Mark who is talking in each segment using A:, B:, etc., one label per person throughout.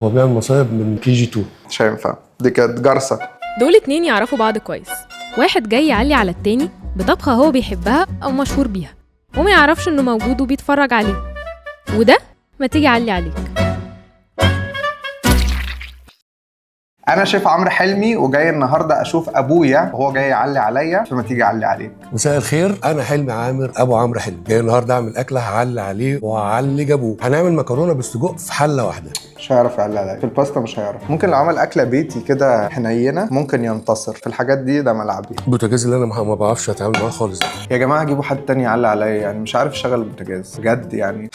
A: هو بيعمل مصايب من KG2.
B: مش هينفع، دي كانت جرسة.
C: دول اتنين يعرفوا بعض كويس، واحد جاي يعلي على التاني بطبخة هو بيحبها أو مشهور بيها وما يعرفش إنه موجود وبيتفرج عليه، وده ما تيجي علي عليك.
B: انا شيف عمرو حلمي وجاي النهارده اشوف ابويا وهو جاي يعلي عليا، فما تيجي اعلي عليك.
A: مساء الخير، انا حلمي عامر ابو عمرو حلمي، جاي النهارده اعمل اكله هعلي عليه وهعلي جابوه. هنعمل مكرونه بالسجق في حله واحده.
B: مش هيعرف يعلي عليا في الباستا، مش هيعرف. ممكن لو عمل اكله بيتي كده حنينه ممكن ينتصر في الحاجات دي، ده ملعبي.
A: البوتاجاز اللي انا ما بعرفش اتعامل معاه خالص.
B: يا جماعه جيبوا حد تاني يعلي عليا، يعني مش عارف اشغل البوتاجاز بجد يعني.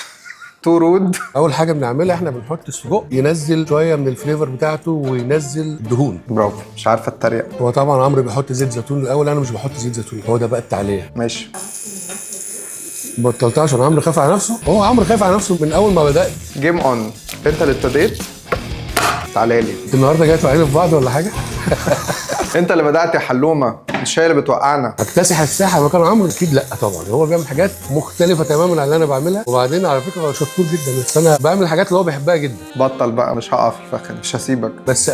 B: تو رود.
A: اول حاجه بنعملها احنا بنحط السجق ينزل شويه من الفليفر بتاعته وينزل الدهون.
B: برافو، مش عارفه اتريق.
A: هو طبعا عمرو بيحط زيت زيتون الاول، انا مش بحط زيت زيتون، هو ده بقى التعليه.
B: ماشي.
A: بطلتها عشان عمرو خاف على نفسه. هو عمرو خاف على نفسه من اول ما بدات.
B: جيم اون، انت اللي ابتديت. تعالى لي.
A: النهارده جاي توقعنا في بعض ولا حاجه؟
B: انت اللي بدات يا حلومه، مش هي اللي بتوقعنا.
A: هكتسح الساحه مكان عمرو؟ اكيد لا طبعا، هو بيعمل حاجات مختلفه تماما عن اللي انا بعملها، وبعدين على فكره هو شطور جدا، بس انا بعمل الحاجات اللي هو بيحبها جدا.
B: بطل بقى، مش هقف فخن، مش هسيبك.
A: بس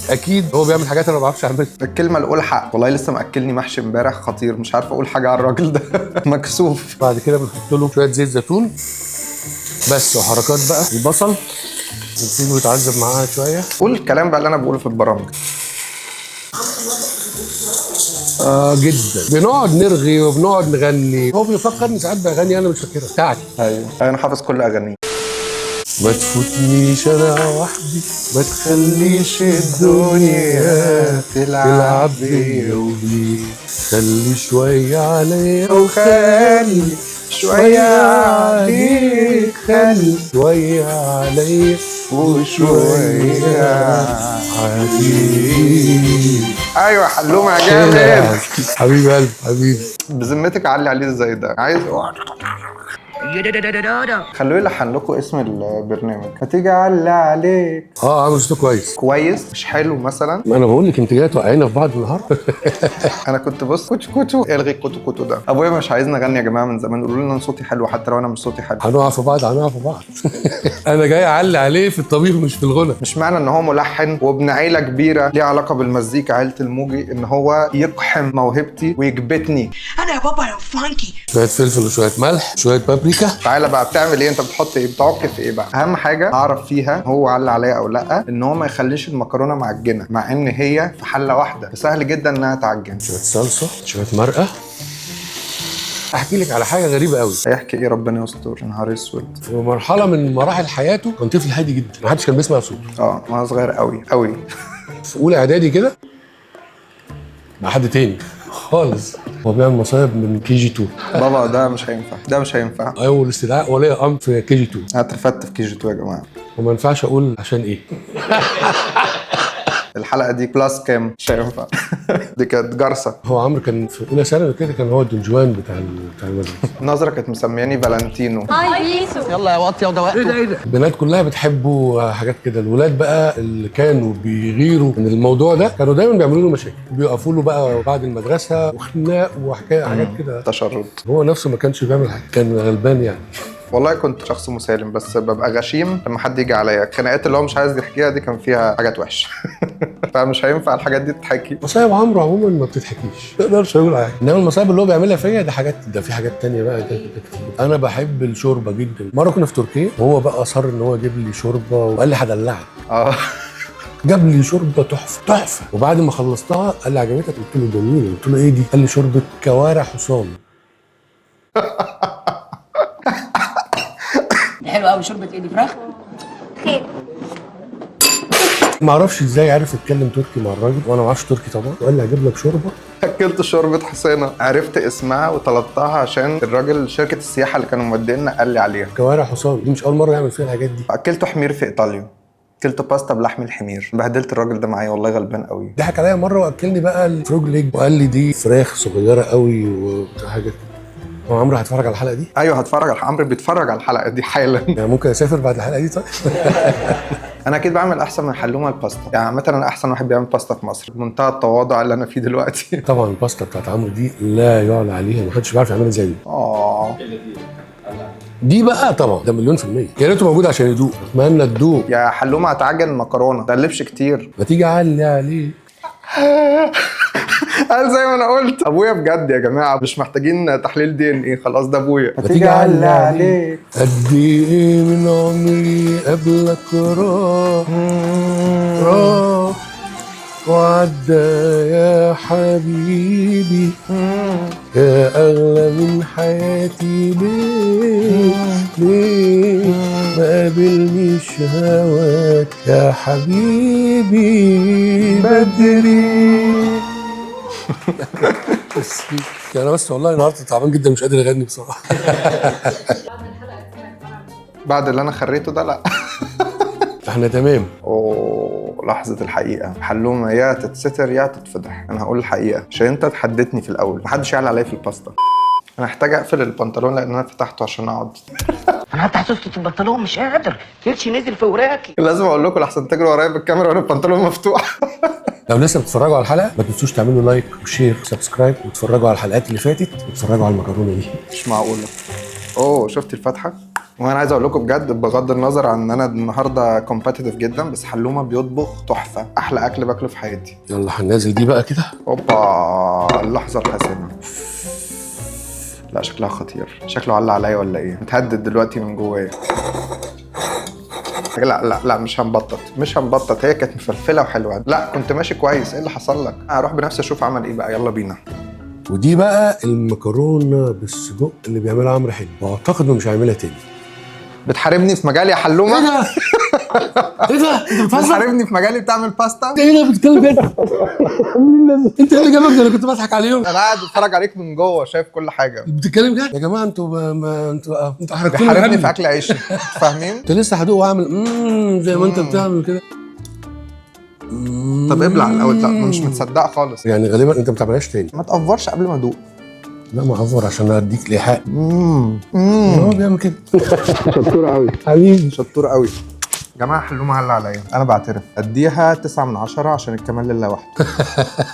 A: اكيد هو بيعمل حاجات انا ما بعرفش اعملها.
B: الكلمه الاولى حق، والله لسه مأكلني محشي امبارح خطير، مش عارف اقول حاجه على الراجل ده. مكسوف.
A: بعد كده بنحط له شويه زيت زيتون بس، وحركات بقى البصل نسيبه يتعذب معاها شويه.
B: قول الكلام بقى اللي انا بقوله في البرامج.
A: جدا. بنقعد نرغي وبنقعد نغني، هو بيفكرني ساعات باغاني انا مش فاكرها بتاعتي.
B: ايوه انا حافظ كل اغانيه.
A: ما تفوتنيش انا وحدي، ما تخليش الدنيا تلعب بيا وبيك، خلي شويه عليا وخلي شويه عليك، خلي شويه عليا وشويه عليك.
B: ايوه حلومه يا جامد.
A: حبيب قلبي حبيبي.
B: بذمتك علي عليه ازاي ده؟ عايز خلوه يلحن لكم اسم البرنامج. هتيجي علي عليك.
A: عامل صوته كويس.
B: كويس مش حلو مثلا.
A: ما انا بقول لك انت جايه توقعينا في بعض النهارده.
B: انا كنت بص كوتو كوتو، الغي كوتو كوتو ده. ابويا مش عايزني اغني يا جماعه من زمان، قولوا لنا ان صوتي حلو حتى لو انا مش صوتي حلو.
A: هنقع في بعض هنقع في بعض. انا جاي اعلي عليه في الطبيخ مش في الغنى.
B: مش معنى ان هو ملحن وابن عيله كبيره ليها علاقه بالمزيكا، عيله الموجي، ان هو يقحم موهبتي ويكبتني.
D: انا يا بابا انا فانكي.
A: شويه فلفل وشويه ملح شويه بابريكا.
B: تعالى بقى، بتعمل ايه انت؟ بتحط ايه؟ بتعك في ايه بقى؟ اهم حاجه اعرف فيها هو علق عليا او لا، ان هو ما يخليش المكرونه معجنه، مع ان هي في حله واحده سهل جدا انها تعجن.
A: شويه صلصه شويه مرقه. احكي لك على حاجه غريبه قوي.
B: هيحكي ايه؟ ربنا يستر. يا نهار اسود.
A: في مرحله من مراحل حياته كان طفل هادي جدا، ما حدش كان بيسمع صوته.
B: وانا صغير قوي قوي.
A: في اولى اعدادي كده مع حد تاني خالص، هو بيعمل مصايب من KG2.
B: بابا ده مش هينفع، ده مش هينفع.
A: اول استدعاء ولي امر في KG2.
B: انا اترفدت في KG2 يا جماعه.
A: وما ينفعش اقول عشان ايه.
B: الحلقه دي بلس كام؟ مش هينفع. دي كانت جرسه.
A: هو عمرو كان في اولى ثانوي كده، كان هو الدنجوان بتاع المدرسه.
B: نظره كانت مسمياني فالنتينو.
D: يلا يا واطيه وده وقته.
A: ايه ده البنات كلها بتحبه حاجات كده. الولاد بقى اللي كانوا بيغيروا من الموضوع ده كانوا دايما بيعملوا له مشاكل، بيقفوا له بقى بعد المدرسه وخناق وحكايه حاجات كده.
B: تشرد.
A: هو نفسه ما كانش بيعمل حاجه، كان غلبان يعني.
B: والله كنت شخص مسالم، بس ببقى غشيم لما حد يجي عليا. الخناقات اللي هو مش عايز يحكيها دي كان فيها حاجات وحشه. فمش هينفع الحاجات دي تتحكي.
A: مصايب عمرو عموما ما بتتحكيش، ما تقدرش اقول حاجه. انما المصايب اللي هو بيعملها فيا ده حاجات، ده في حاجات تانية بقى ده كتير. انا بحب الشوربه جدا. مره كنا في تركيا وهو بقى اصر ان هو يجيب لي شوربه وقال لي هدلعك. جاب لي شوربه تحفه تحفه، وبعد ما خلصتها قال لي عجبتك؟ قلت له جميله. قلت له ايه دي؟ قال لي شوربه كوارع حصان.
D: حلو قوي. شوربه ايه دي؟ فراخ؟ خير.
A: ما اعرفش ازاي عارف يتكلم تركي مع الراجل وانا ما اعرفش تركي طبعا، وقال لي هجيب لك شوربه.
B: اكلت شوربه حسينه، عرفت اسمها وطلبتها عشان الراجل شركه السياحه اللي كانوا مودينا قال لي عليها.
A: كوارع حصان دي مش اول مره يعمل فيها الحاجات دي.
B: اكلت حمير في ايطاليا. اكلت باستا بلحم الحمير. بهدلت الراجل ده معايا والله، غلبان قوي.
A: ضحك عليا مره واكلني بقى الفروج ليج وقال لي دي فراخ صغيره قوي وحاجه كده. هو عمرو هتفرج على الحلقه دي؟
B: ايوه هتفرج على عمرو، بيتفرج على الحلقه دي حالا.
A: يعني ممكن اسافر بعد الحلقه دي؟ طيب.
B: انا اكيد بعمل احسن من حلومه الباستا، يعني عامه انا احسن واحد بيعمل باستا في مصر، بمنتهى التواضع اللي انا فيه دلوقتي.
A: طبعا الباستا بتاعت عمرو دي لا يعلى عليها، محدش بيعرف يعملها زيي. دي بقى طبعا ده مليون في المية، يا ريته موجود عشان يدوق، اتمنى تدوق.
B: يا حلومه هتعجن المكرونه، ما تقلبش كتير.
A: ما تيجي علي عليه.
B: قال زي ما انا قلت. ابويا بجد يا جماعه، مش محتاجين تحليل DNA، خلاص ده ابويا.
A: ما تيجي علي عليه. قد ايه من عمري قبلك راح وعدى يا حبيبي، يا أغلى من حياتي. ليه ما قابلنيش هواك يا حبيبي بدري. أنا بس والله النهارده تعبان جدا، مش قادر أغني بصراحة.
B: بعد اللي انا خريته ده لا.
A: احنا تمام.
B: اوه لحظة الحقيقة، حلومة يا تتستر يا تتفضح. انا هقول الحقيقة عشان انت تحددني في الاول، محدش يعلى عليا في الباستا. انا محتاج اقفل البنطلون لان انا فتحته عشان اقعد.
D: انا حتى حسست البنطلون مش قادر، كرشي نزل في وراكي.
B: لازم اقول لكم لحسن تجروا ورايا بالكاميرا وانا البنطلون مفتوح.
A: لو لسه بتتفرجوا على الحلقة ما تنسوش تعملوا لايك وشير وسبسكرايب، وتتفرجوا على الحلقات اللي فاتت، وتتفرجوا على المكرونة دي.
B: مش معقولة. اوه شفتي الفتحة؟ وانا عايز اقول لكم بجد، بغض النظر عن ان انا النهارده كومبتيتيف جدا، بس حلومه بيطبخ تحفه، احلى اكل باكله في حياتي.
A: يلا هننزل دي بقى كده.
B: اوبا اللحظه الحاسمه. لا شكلها خطير، شكله علق عليا ولا ايه؟ متهدد دلوقتي من جوايا. لا مش هنبطط، هي كانت مفلفله وحلوه. لا كنت ماشي كويس، ايه اللي حصل لك؟ هروح بنفسي اشوف عمل ايه بقى. يلا بينا.
A: ودي بقى المكرونه بالسجق اللي بيعملها عمرو حلمي، واعتقد انه مش هيعملها تاني.
B: بتحاربني في مجالي يا حلومه؟
A: ايه ده؟ ايه ده؟ انت بتهزر؟
B: بتحاربني في مجالي بتعمل باستا؟
A: ايه ده بتتكلم جد؟ انت ايه اللي جابك ده؟ انا كنت بضحك عليهم.
B: انا قاعد بتفرج عليك من جوه، شايف كل حاجه.
A: بتتكلم جد؟ يا جماعه انتوا
B: بيحاربني في اكل عيشي. فاهمين؟
A: انت لسه هدوق واعمل زي ما انت بتعمل كده.
B: طب ابلع الاول. لا مش متصدقه خالص.
A: يعني غالبا انت ما بتعملهاش تاني.
B: ما تقفرش قبل ما ادوق.
A: لا ما اعفر عشان اديك الايحاء. هو بيعمل كده.
B: شطور قوي حبيبي، شطور قوي. جماعه حلومه هلا عليا، انا بعترف اديها 9 من 10 عشان الكمال لله وحده.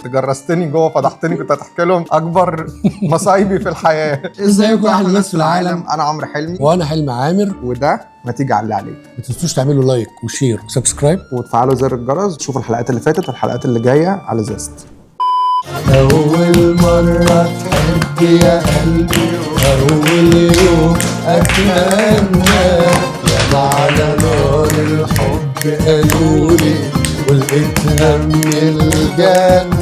B: تجرستني جوه، فضحتني، كنت هتحكي لهم اكبر مصايبي في الحياه.
A: ازيكم احلى ناس في العالم.
B: انا عمرو حلمي
A: وانا حلمي عامر،
B: وده ما تيجي على عليك.
A: ما تنسوش تعملوا لايك وشير وسبسكرايب
B: وتفعلوا زر الجرس، تشوفوا الحلقات اللي فاتت والحلقات اللي جايه على زيست.
A: أول مرة تحب يا قلبي، أول يوم أتمنى، يا على نار الحب قالولي ولقيتها من الجنة.